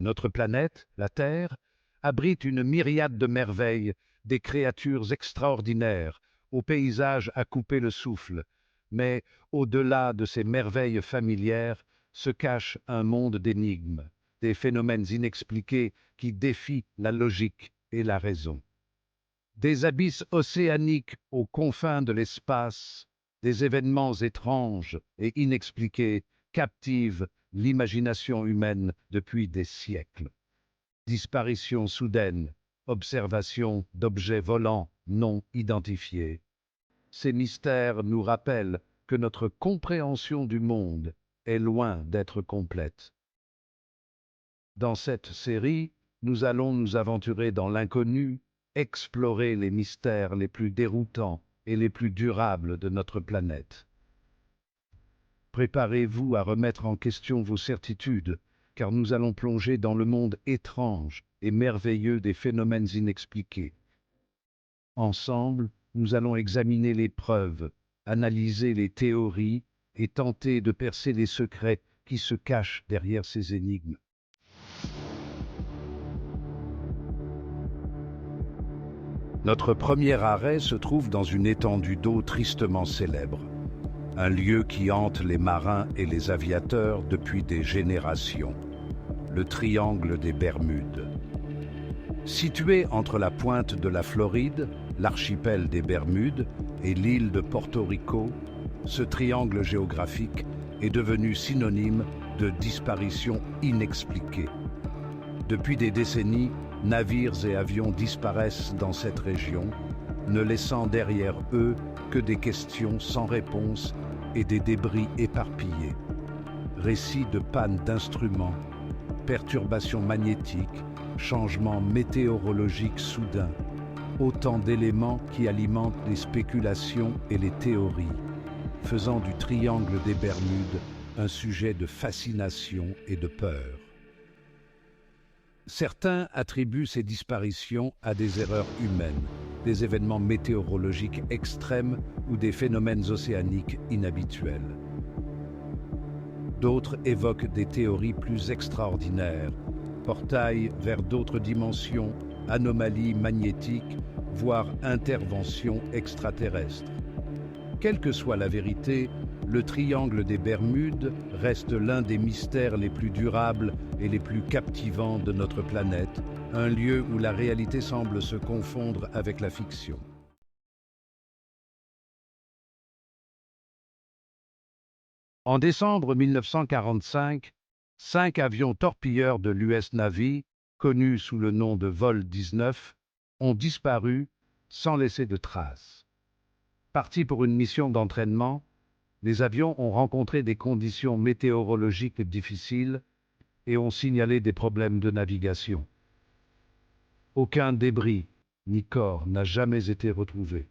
Notre planète, la Terre, abrite une myriade de merveilles, des créatures extraordinaires, aux paysages à couper le souffle. Mais au-delà de ces merveilles familières se cache un monde d'énigmes, des phénomènes inexpliqués qui défient la logique et la raison. Des abysses océaniques aux confins de l'espace, des événements étranges et inexpliqués captivent l'imagination humaine depuis des siècles. Disparitions soudaines, observation d'objets volants non identifiés. Ces mystères nous rappellent que notre compréhension du monde est loin d'être complète. Dans cette série, nous allons nous aventurer dans l'inconnu, explorer les mystères les plus déroutants et les plus durables de notre planète. Préparez-vous à remettre en question vos certitudes, car nous allons plonger dans le monde étrange et merveilleux des phénomènes inexpliqués. Ensemble, nous allons examiner les preuves, analyser les théories et tenter de percer les secrets qui se cachent derrière ces énigmes. Notre premier arrêt se trouve dans une étendue d'eau tristement célèbre, un lieu qui hante les marins et les aviateurs depuis des générations, le triangle des Bermudes. Situé entre la pointe de la Floride, l'archipel des Bermudes et l'île de Porto Rico, ce triangle géographique est devenu synonyme de disparition inexpliquée. Depuis des décennies, navires et avions disparaissent dans cette région, ne laissant derrière eux que des questions sans réponse et des débris éparpillés. Récits de pannes d'instruments, perturbations magnétiques, changements météorologiques soudains, autant d'éléments qui alimentent les spéculations et les théories, faisant du triangle des Bermudes un sujet de fascination et de peur. Certains attribuent ces disparitions à des erreurs humaines, des événements météorologiques extrêmes ou des phénomènes océaniques inhabituels. D'autres évoquent des théories plus extraordinaires, portails vers d'autres dimensions, anomalies magnétiques, voire interventions extraterrestres. Quelle que soit la vérité, le triangle des Bermudes reste l'un des mystères les plus durables et les plus captivants de notre planète, un lieu où la réalité semble se confondre avec la fiction. En décembre 1945, 5 avions torpilleurs de l'US Navy, connus sous le nom de Vol 19, ont disparu sans laisser de traces. Partis pour une mission d'entraînement, les avions ont rencontré des conditions météorologiques difficiles et ont signalé des problèmes de navigation. Aucun débris ni corps n'a jamais été retrouvé.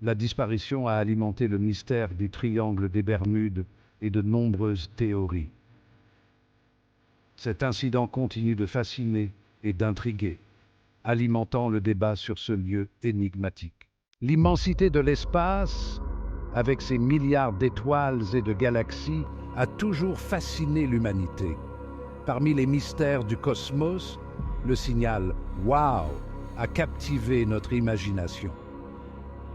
La disparition a alimenté le mystère du triangle des Bermudes et de nombreuses théories. Cet incident continue de fasciner et d'intriguer, alimentant le débat sur ce lieu énigmatique. L'immensité de l'espace, avec ses milliards d'étoiles et de galaxies, a toujours fasciné l'humanité. Parmi les mystères du cosmos, le signal « Wow » a captivé notre imagination.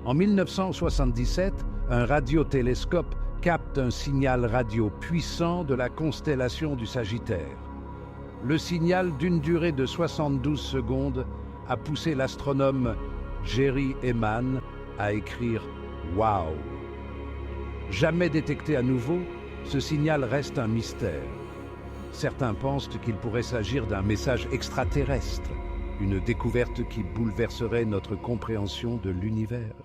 En 1977, un radiotélescope capte un signal radio puissant de la constellation du Sagittaire. Le signal, d'une durée de 72 secondes, a poussé l'astronome Jerry Ehman à écrire « Wow ». Jamais détecté à nouveau, ce signal reste un mystère. Certains pensent qu'il pourrait s'agir d'un message extraterrestre, une découverte qui bouleverserait notre compréhension de l'univers.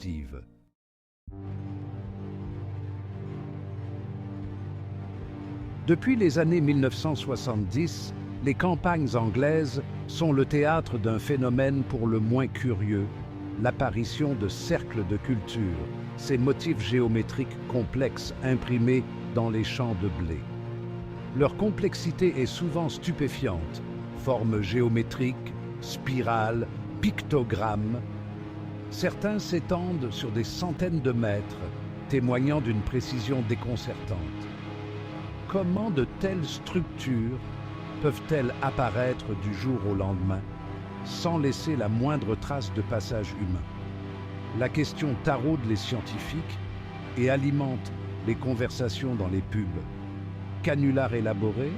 active. Depuis les années 1970, les campagnes anglaises sont le théâtre d'un phénomène pour le moins curieux, l'apparition de cercles de culture, ces motifs géométriques complexes imprimés dans les champs de blé. Leur complexité est souvent stupéfiante, formes géométriques, spirales, pictogrammes. Certains s'étendent sur des centaines de mètres, témoignant d'une précision déconcertante. Comment de telles structures peuvent-elles apparaître du jour au lendemain, sans laisser la moindre trace de passage humain? La question taraude les scientifiques et alimente les conversations dans les pubs. Canulars élaborés,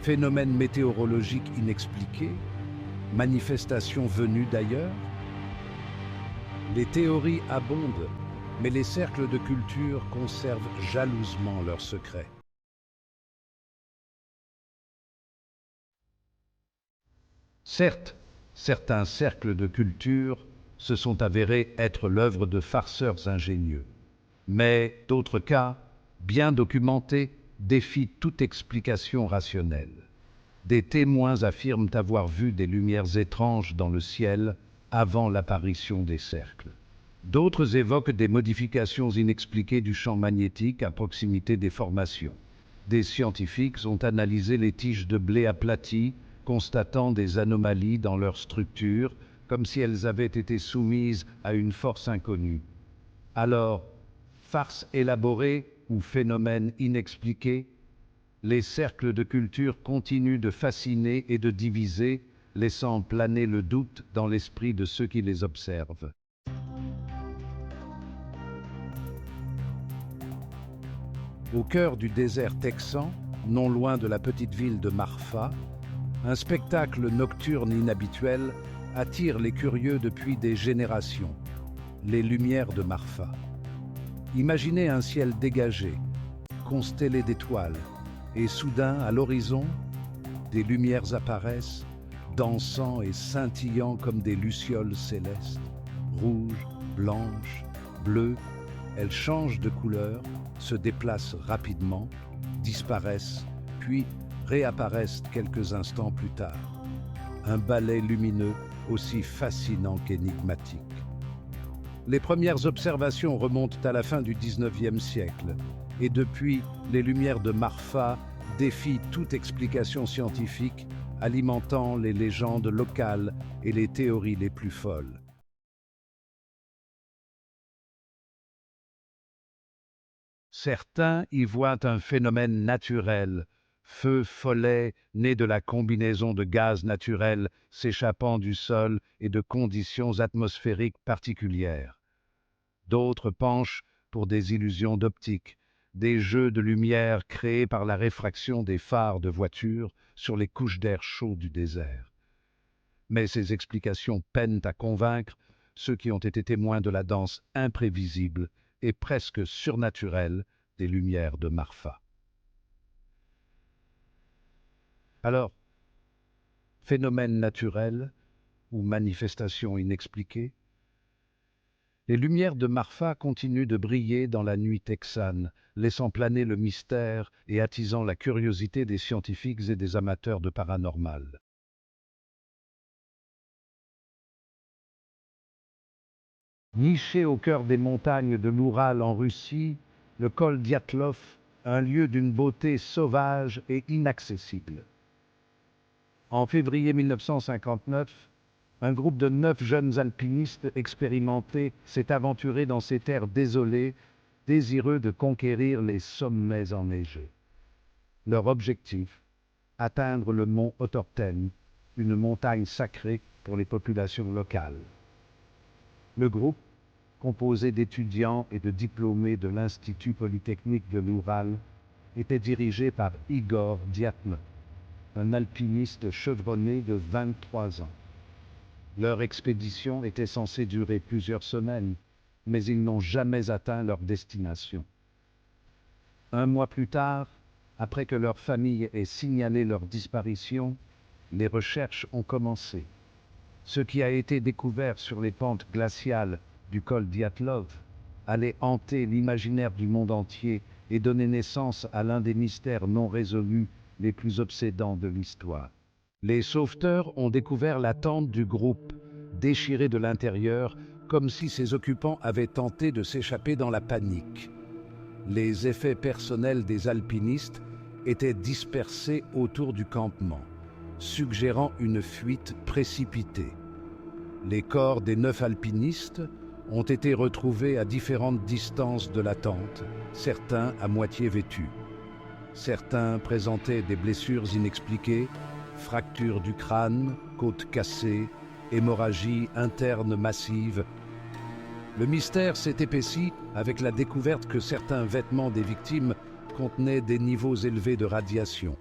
phénomènes météorologiques inexpliqués, manifestations venues d'ailleurs. Les théories abondent, mais les cercles de culture conservent jalousement leurs secrets. Certes, certains cercles de culture se sont avérés être l'œuvre de farceurs ingénieux. Mais d'autres cas, bien documentés, défient toute explication rationnelle. Des témoins affirment avoir vu des lumières étranges dans le ciel avant l'apparition des cercles. D'autres évoquent des modifications inexpliquées du champ magnétique à proximité des formations. Des scientifiques ont analysé les tiges de blé aplaties, constatant des anomalies dans leur structure, comme si elles avaient été soumises à une force inconnue. Alors, farce élaborée ou phénomène inexpliqué, les cercles de culture continuent de fasciner et de diviser, laissant planer le doute dans l'esprit de ceux qui les observent. Au cœur du désert texan, non loin de la petite ville de Marfa, un spectacle nocturne inhabituel attire les curieux depuis des générations, les lumières de Marfa. Imaginez un ciel dégagé, constellé d'étoiles, et soudain, à l'horizon, des lumières apparaissent, dansant et scintillant comme des lucioles célestes, rouges, blanches, bleues. Elles changent de couleur, se déplacent rapidement, disparaissent, puis réapparaissent quelques instants plus tard. Un ballet lumineux aussi fascinant qu'énigmatique. Les premières observations remontent à la fin du XIXe siècle, et depuis, les lumières de Marfa défient toute explication scientifique, alimentant les légendes locales et les théories les plus folles. Certains y voient un phénomène naturel, feu follet né de la combinaison de gaz naturels s'échappant du sol et de conditions atmosphériques particulières. D'autres penchent pour des illusions d'optique, des jeux de lumière créés par la réfraction des phares de voitures sur les couches d'air chaud du désert. Mais ces explications peinent à convaincre ceux qui ont été témoins de la danse imprévisible et presque surnaturelle des lumières de Marfa. Alors, phénomène naturel ou manifestation inexpliquée, les lumières de Marfa continuent de briller dans la nuit texane, laissant planer le mystère et attisant la curiosité des scientifiques et des amateurs de paranormal. Niché au cœur des montagnes de l'Oural en Russie, le col Dyatlov, un lieu d'une beauté sauvage et inaccessible. En février 1959, un groupe de 9 jeunes alpinistes expérimentés s'est aventuré dans ces terres désolées, désireux de conquérir les sommets enneigés. Leur objectif, atteindre le mont Otorten, une montagne sacrée pour les populations locales. Le groupe, composé d'étudiants et de diplômés de l'Institut polytechnique de l'Oural, était dirigé par Igor Dyatne, un alpiniste chevronné de 23 ans. Leur expédition était censée durer plusieurs semaines, mais ils n'ont jamais atteint leur destination. Un mois plus tard, après que leur famille ait signalé leur disparition, les recherches ont commencé. Ce qui a été découvert sur les pentes glaciales du col Dyatlov allait hanter l'imaginaire du monde entier et donner naissance à l'un des mystères non résolus les plus obsédants de l'histoire. Les sauveteurs ont découvert la tente du groupe, déchirée de l'intérieur, comme si ses occupants avaient tenté de s'échapper dans la panique. Les effets personnels des alpinistes étaient dispersés autour du campement, suggérant une fuite précipitée. Les corps des 9 alpinistes ont été retrouvés à différentes distances de la tente, certains à moitié vêtus. Certains présentaient des blessures inexpliquées, fractures du crâne, côte cassée, hémorragie interne massive. Le mystère s'est épaissi avec la découverte que certains vêtements des victimes contenaient des niveaux élevés de radiation.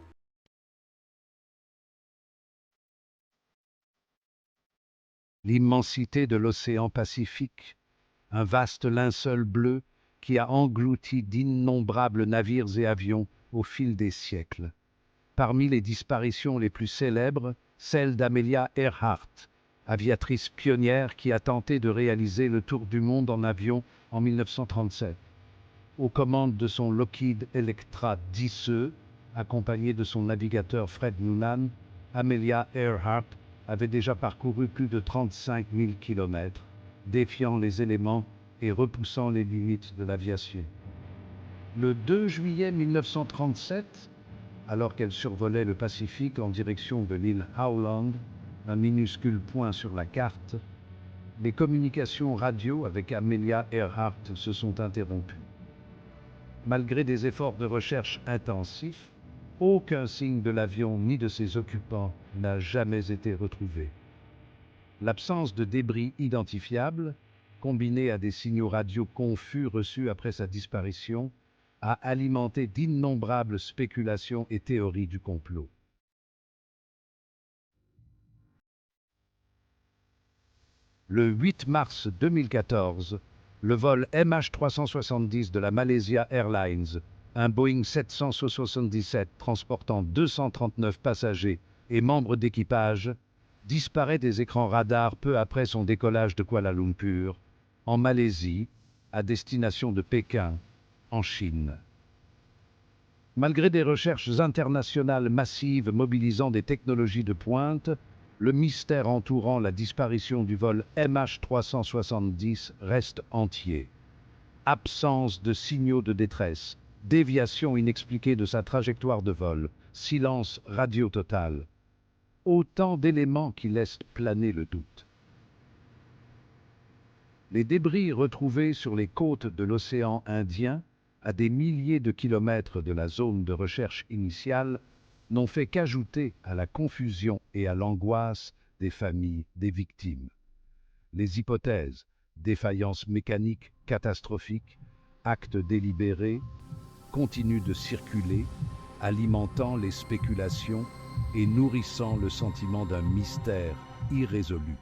L'immensité de l'océan Pacifique, un vaste linceul bleu qui a englouti d'innombrables navires et avions au fil des siècles. Parmi les disparitions les plus célèbres, celle d'Amelia Earhart, aviatrice pionnière qui a tenté de réaliser le tour du monde en avion en 1937. Aux commandes de son Lockheed Electra 10E, accompagnée de son navigateur Fred Noonan, Amelia Earhart avait déjà parcouru plus de 35 000 kilomètres, défiant les éléments et repoussant les limites de l'aviation. Le 2 juillet 1937, alors qu'elle survolait le Pacifique en direction de l'île Howland, un minuscule point sur la carte, les communications radio avec Amelia Earhart se sont interrompues. Malgré des efforts de recherche intensifs, aucun signe de l'avion ni de ses occupants n'a jamais été retrouvé. L'absence de débris identifiables, combinée à des signaux radio confus reçus après sa disparition, a alimenté d'innombrables spéculations et théories du complot. Le 8 mars 2014, le vol MH370 de la Malaysia Airlines, un Boeing 777 transportant 239 passagers et membres d'équipage, disparaît des écrans radars peu après son décollage de Kuala Lumpur, en Malaisie, à destination de Pékin, en Chine. Malgré des recherches internationales massives mobilisant des technologies de pointe, le mystère entourant la disparition du vol MH370 reste entier. Absence de signaux de détresse, déviation inexpliquée de sa trajectoire de vol, silence radio total. Autant d'éléments qui laissent planer le doute. Les débris retrouvés sur les côtes de l'océan Indien, à des milliers de kilomètres de la zone de recherche initiale, n'ont fait qu'ajouter à la confusion et à l'angoisse des familles des victimes. Les hypothèses, défaillance mécanique catastrophique, actes délibérés, continuent de circuler, alimentant les spéculations et nourrissant le sentiment d'un mystère irrésolu.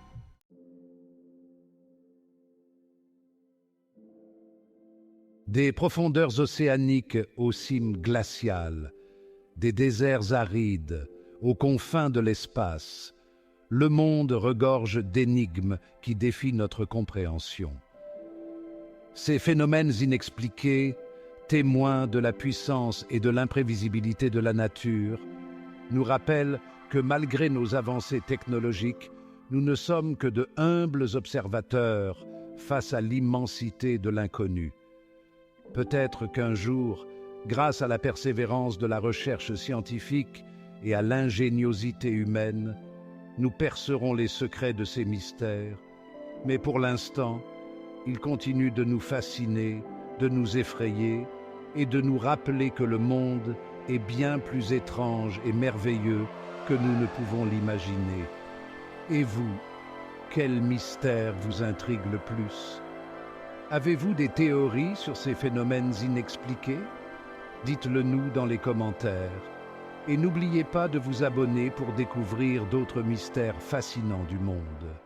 Des profondeurs océaniques aux cimes glaciales, des déserts arides aux confins de l'espace, le monde regorge d'énigmes qui défient notre compréhension. Ces phénomènes inexpliqués, témoins de la puissance et de l'imprévisibilité de la nature, nous rappellent que malgré nos avancées technologiques, nous ne sommes que de humbles observateurs face à l'immensité de l'inconnu. Peut-être qu'un jour, grâce à la persévérance de la recherche scientifique et à l'ingéniosité humaine, nous percerons les secrets de ces mystères, mais pour l'instant, ils continuent de nous fasciner, de nous effrayer et de nous rappeler que le monde est bien plus étrange et merveilleux que nous ne pouvons l'imaginer. Et vous, quel mystère vous intrigue le plus ? Avez-vous des théories sur ces phénomènes inexpliqués? Dites-le nous dans les commentaires. Et n'oubliez pas de vous abonner pour découvrir d'autres mystères fascinants du monde.